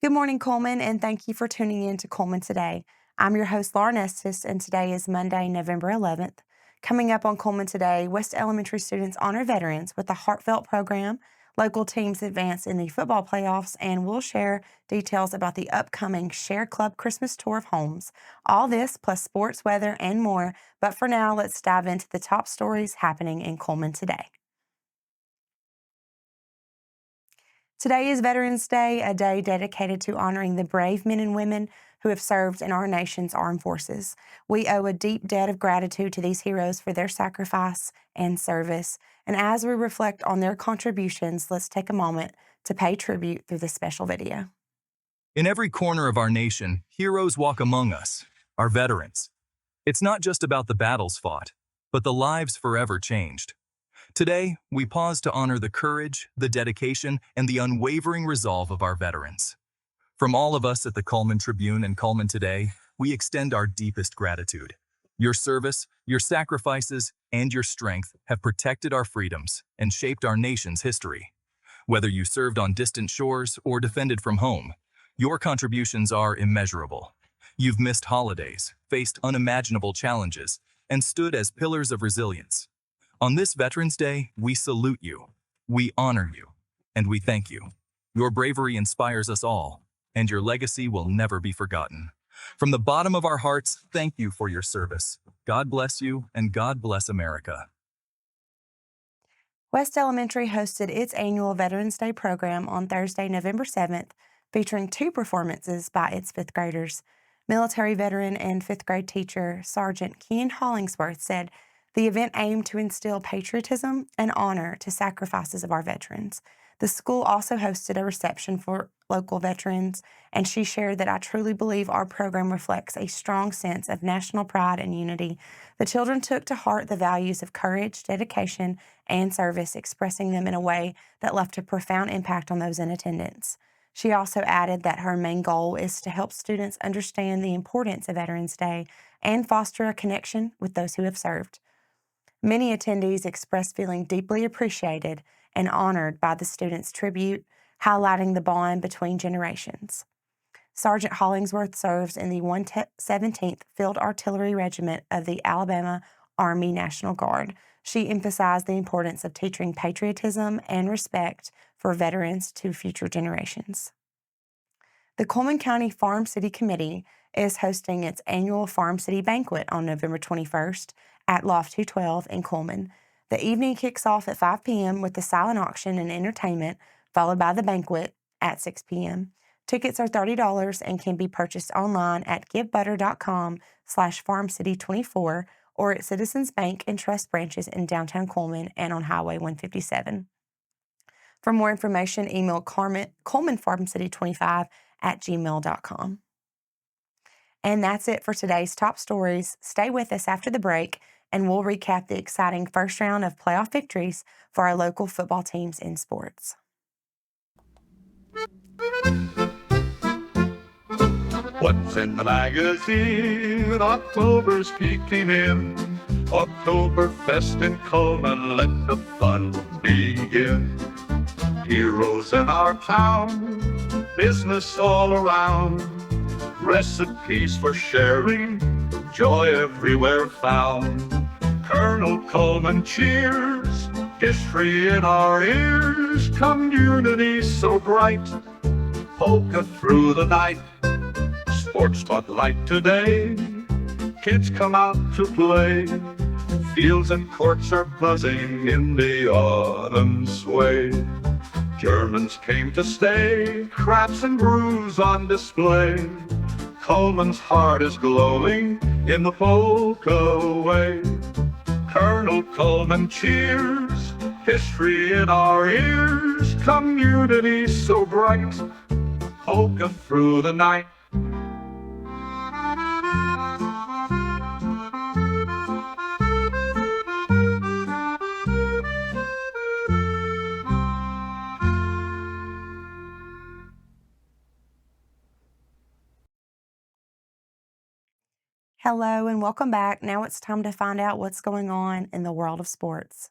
Good morning, Cullman, and thank you for tuning in to Cullman Today. I'm your host, Lauren Estes, and today is Monday, November 11th. Coming up on Cullman Today, West Elementary students honor veterans with the Heartfelt program, local teams advance in the football playoffs, and we'll share details about the upcoming Share Club Christmas Tour of Homes. All this plus sports, weather, and more. But for now, let's dive into the top stories happening in Cullman today. Today is Veterans Day, a day dedicated to honoring the brave men and women who have served in our nation's armed forces. We owe a deep debt of gratitude to these heroes for their sacrifice and service. And as we reflect on their contributions, let's take a moment to pay tribute through this special video. In every corner of our nation, heroes walk among us, our veterans. It's not just about the battles fought, but the lives forever changed. Today, we pause to honor the courage, the dedication, and the unwavering resolve of our veterans. From all of us at the Cullman Tribune and Cullman Today, we extend our deepest gratitude. Your service, your sacrifices, and your strength have protected our freedoms and shaped our nation's history. Whether you served on distant shores or defended from home, your contributions are immeasurable. You've missed holidays, faced unimaginable challenges, and stood as pillars of resilience. On this Veterans Day, we salute you, we honor you, and we thank you. Your bravery inspires us all, and your legacy will never be forgotten. From the bottom of our hearts, thank you for your service. God bless you, and God bless America. West Elementary hosted its annual Veterans Day program on Thursday, November 7th, featuring two performances by its fifth graders. Military veteran and fifth grade teacher Sergeant Ken Hollingsworth said the event aimed to instill patriotism and honor to sacrifices of our veterans. The school also hosted a reception for local veterans, and she shared that I truly believe our program reflects a strong sense of national pride and unity. The children took to heart the values of courage, dedication, and service, expressing them in a way that left a profound impact on those in attendance. She also added that her main goal is to help students understand the importance of Veterans Day and foster a connection with those who have served. Many attendees expressed feeling deeply appreciated and honored by the students' tribute, highlighting the bond between generations. Sergeant Hollingsworth serves in the 117th Field Artillery Regiment of the Alabama Army National Guard. She emphasized the importance of teaching patriotism and respect for veterans to future generations. The Cullman County Farm-City Committee is hosting its annual Farm-City Banquet on November 21st at Loft 212 in Cullman. The evening kicks off at 5 p.m. with the silent auction and entertainment, followed by the banquet at 6 p.m. Tickets are $30 and can be purchased online at givebutter.com/farmcity24 or at Citizens Bank and Trust branches in downtown Cullman and on Highway 157. For more information, email cullmanfarmcity25@gmail.com. And that's it for today's top stories. Stay with us after the break, and we'll recap the exciting first round of playoff victories for our local football teams in sports. What's in the magazine? October's peeking in. Oktoberfest in Cullman, let the fun begin. Heroes in our town, business all around. Recipes for sharing, joy everywhere found. Colonel Cullman cheers, history in our ears. Community so bright, polka through the night. Sports spotlight today, kids come out to play. Fields and courts are buzzing in the autumn sway. Germans came to stay, crafts and brews on display. Cullman's heart is glowing in the polka way. Colonel Cullman cheers, history in our ears. Community so bright, polka through the night. Hello and welcome back. Now it's time to find out what's going on in the world of sports.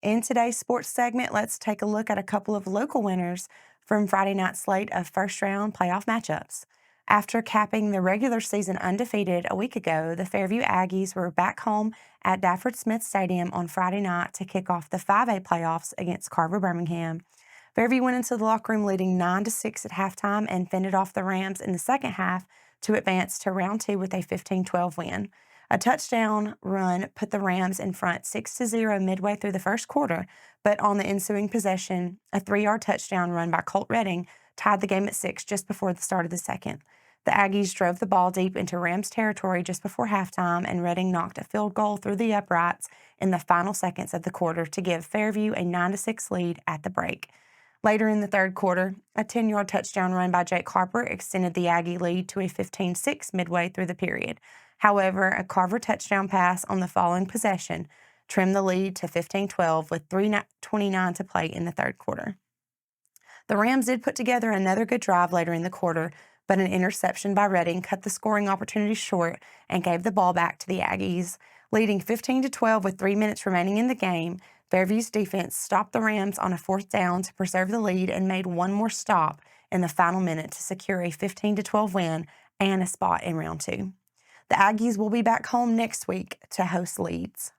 In today's sports segment, let's take a look at a couple of local winners from Friday night's slate of first-round playoff matchups. After capping the regular season undefeated a week ago, the Fairview Aggies were back home at Dafford Smith Stadium on Friday night to kick off the 5A playoffs against Carver Birmingham. Fairview went into the locker room leading 9-6 at halftime and fended off the Rams in the second half to advance to round 2 with a 15-12 win. A touchdown run put the Rams in front 6-0 midway through the first quarter, but on the ensuing possession, a 3-yard touchdown run by Colt Redding tied the game at 6 just before the start of the second. The Aggies drove the ball deep into Rams territory just before halftime, and Redding knocked a field goal through the uprights in the final seconds of the quarter to give Fairview a 9-6 lead at the break. Later in the third quarter, a 10-yard touchdown run by Jake Harper extended the Aggie lead to a 15-6 midway through the period. However, a Carver touchdown pass on the following possession trimmed the lead to 15-12 with 3:29 to play in the third quarter. The Rams did put together another good drive later in the quarter, but an interception by Redding cut the scoring opportunity short and gave the ball back to the Aggies. Leading 15-12 with 3 minutes remaining in the game, Fairview's defense stopped the Rams on a fourth down to preserve the lead and made one more stop in the final minute to secure a 15-12 win and a spot in round 2. The Aggies will be back home next week to host Leeds.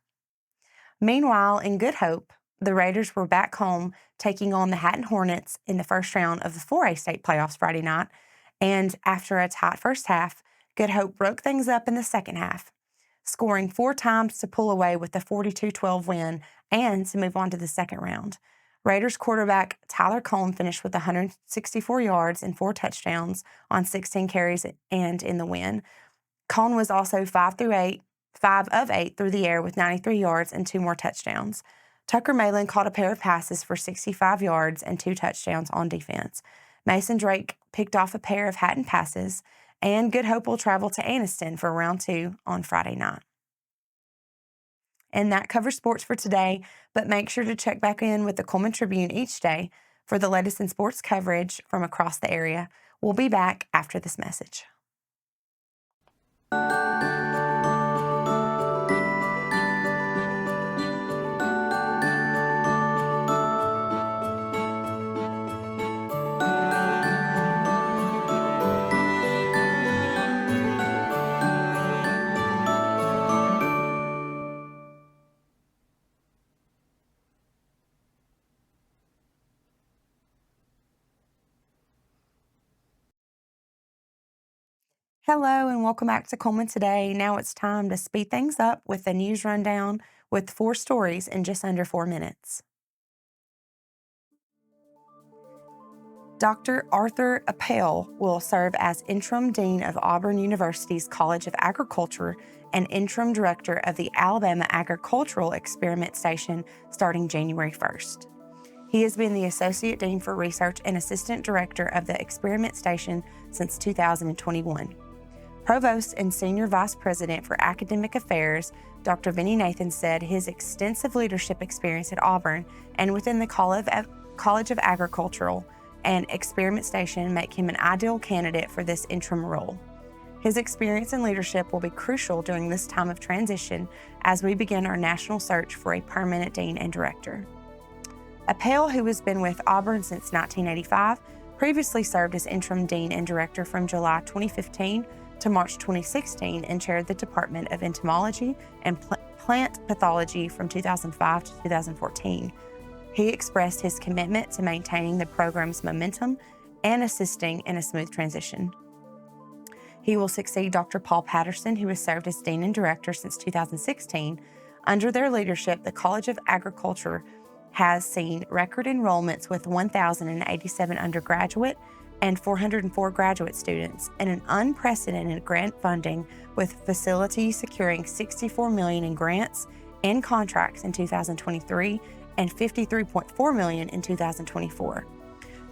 Meanwhile, in Good Hope, the Raiders were back home taking on the Hatton Hornets in the first round of the 4A state playoffs Friday night, and after a tight first half, Good Hope broke things up in the second half, scoring 4 times to pull away with the 42-12 win and to move on to the second round. Raiders quarterback Tyler Cohn finished with 164 yards and 4 touchdowns on 16 carries and in the win. Cohn was also 5 of 8 through the air with 93 yards and 2 more touchdowns. Tucker Malin caught a pair of passes for 65 yards and 2 touchdowns on defense. Mason Drake picked off a pair of Hatton passes, and Good Hope will travel to Anniston for round 2 on Friday night. And that covers sports for today, but make sure to check back in with the Cullman Tribune each day for the latest in sports coverage from across the area. We'll be back after this message. Hello and welcome back to Cullman Today. Now it's time to speed things up with a news rundown with 4 stories in just under 4 minutes. Dr. Arthur Appel will serve as Interim Dean of Auburn University's College of Agriculture and Interim Director of the Alabama Agricultural Experiment Station starting January 1st. He has been the Associate Dean for Research and Assistant Director of the Experiment Station since 2021. Provost and Senior Vice President for Academic Affairs, Dr. Vinnie Nathan said his extensive leadership experience at Auburn and within the College of Agricultural and Experiment Station make him an ideal candidate for this interim role. His experience and leadership will be crucial during this time of transition as we begin our national search for a permanent dean and director. Appel, who has been with Auburn since 1985, previously served as interim dean and director from July 2015 to March 2016 and chaired the Department of Entomology and Plant Pathology from 2005 to 2014. He expressed his commitment to maintaining the program's momentum and assisting in a smooth transition. He will succeed Dr. Paul Patterson, who has served as dean and director since 2016. Under their leadership, the College of Agriculture has seen record enrollments with 1,087 undergraduate and 404 graduate students, and an unprecedented grant funding with facilities securing $64 million in grants and contracts in 2023 and $53.4 million in 2024.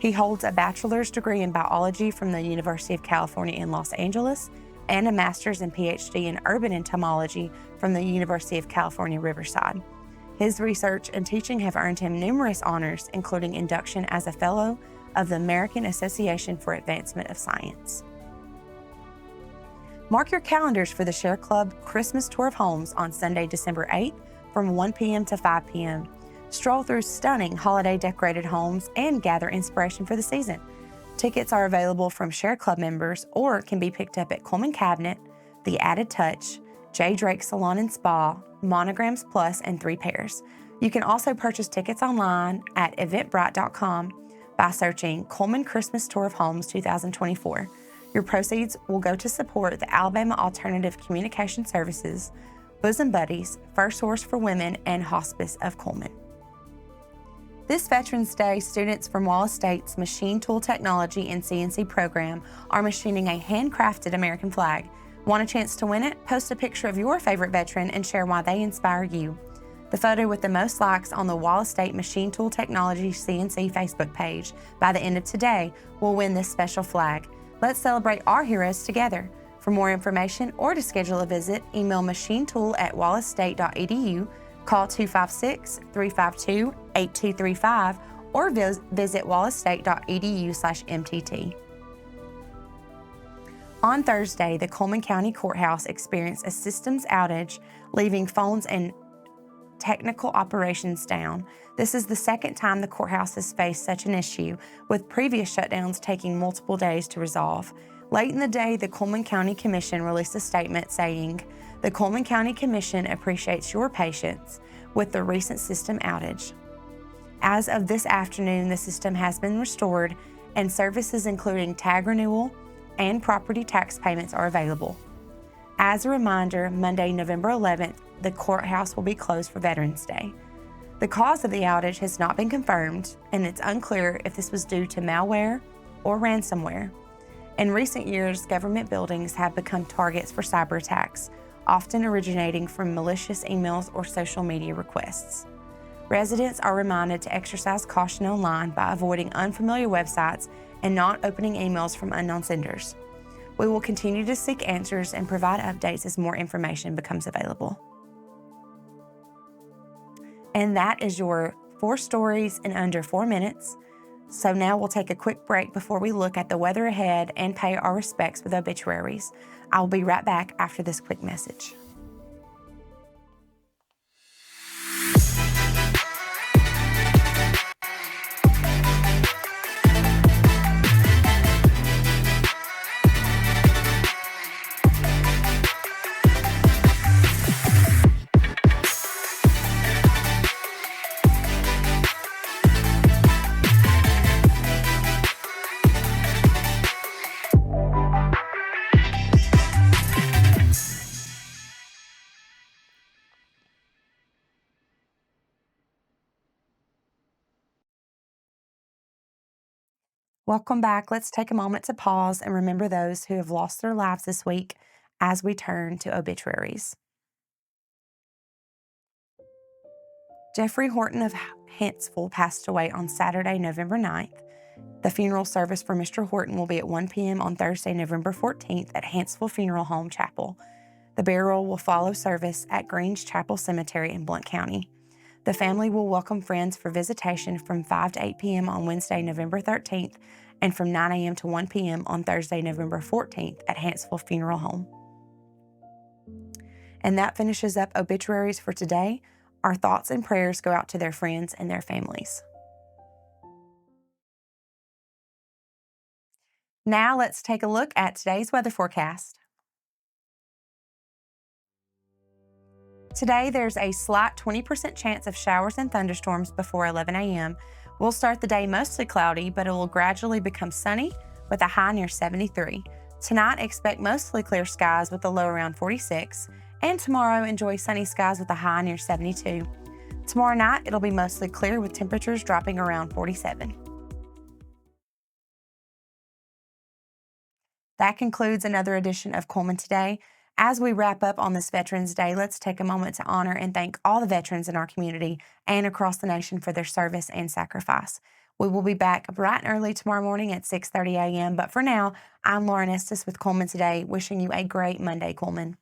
He holds a bachelor's degree in biology from the University of California in Los Angeles and a master's and PhD in urban entomology from the University of California, Riverside. His research and teaching have earned him numerous honors, including induction as a fellow of the American Association for Advancement of Science. Mark your calendars for the Share Club Christmas Tour of Homes on Sunday, December 8th from 1 p.m. to 5 p.m. Stroll through stunning holiday decorated homes and gather inspiration for the season. Tickets are available from Share Club members or can be picked up at Cullman Cabinet, The Added Touch, J. Drake Salon and Spa, Monograms Plus, and 3 Pairs. You can also purchase tickets online at eventbrite.com by searching Cullman Christmas Tour of Homes 2024. Your proceeds will go to support the Alabama Alternative Communication Services, Bosom Buddies, First Source for Women, and Hospice of Cullman. This Veterans Day, students from Wallace State's Machine Tool Technology and CNC program are machining a handcrafted American flag. Want a chance to win it? Post a picture of your favorite veteran and share why they inspire you. The photo with the most likes on the Wallace State Machine Tool Technology CNC Facebook page by the end of today will win this special flag. Let's celebrate our heroes together. For more information or to schedule a visit, email machinetool@wallacestate.edu, call 256-352-8235, or visit wallacestate.edu/MTT. On Thursday, the Cullman County Courthouse experienced a systems outage, leaving phones and technical operations down. This is the second time the courthouse has faced such an issue, with previous shutdowns taking multiple days to resolve. Late in the day, the Cullman County Commission released a statement saying, "The Cullman County Commission appreciates your patience with the recent system outage. As of this afternoon, the system has been restored and services including tag renewal and property tax payments are available." As a reminder, Monday, November 11th, the courthouse will be closed for Veterans Day. The cause of the outage has not been confirmed, and it's unclear if this was due to malware or ransomware. In recent years, government buildings have become targets for cyber attacks, often originating from malicious emails or social media requests. Residents are reminded to exercise caution online by avoiding unfamiliar websites and not opening emails from unknown senders. We will continue to seek answers and provide updates as more information becomes available. And that is your 4 stories in under 4 minutes. So now we'll take a quick break before we look at the weather ahead and pay our respects with obituaries. I'll be right back after this quick message. Welcome back. Let's take a moment to pause and remember those who have lost their lives this week as we turn to obituaries. Jeffrey Horton of Huntsville passed away on Saturday, November 9th. The funeral service for Mr. Horton will be at 1 p.m. on Thursday, November 14th at Huntsville Funeral Home Chapel. The burial will follow service at Greens Chapel Cemetery in Blount County. The family will welcome friends for visitation from 5 to 8 p.m. on Wednesday, November 13th, and from 9 a.m. to 1 p.m. on Thursday, November 14th at Huntsville Funeral Home. And that finishes up obituaries for today. Our thoughts and prayers go out to their friends and their families. Now let's take a look at today's weather forecast. Today, there's a slight 20% chance of showers and thunderstorms before 11 a.m. We'll start the day mostly cloudy, but it will gradually become sunny with a high near 73. Tonight, expect mostly clear skies with a low around 46. And tomorrow, enjoy sunny skies with a high near 72. Tomorrow night, it'll be mostly clear with temperatures dropping around 47. That concludes another edition of Cullman Today. As we wrap up on this Veterans Day, let's take a moment to honor and thank all the veterans in our community and across the nation for their service and sacrifice. We will be back bright and early tomorrow morning at 6:30 a.m. But for now, I'm Lauren Estes with Cullman Today, wishing you a great Monday, Cullman.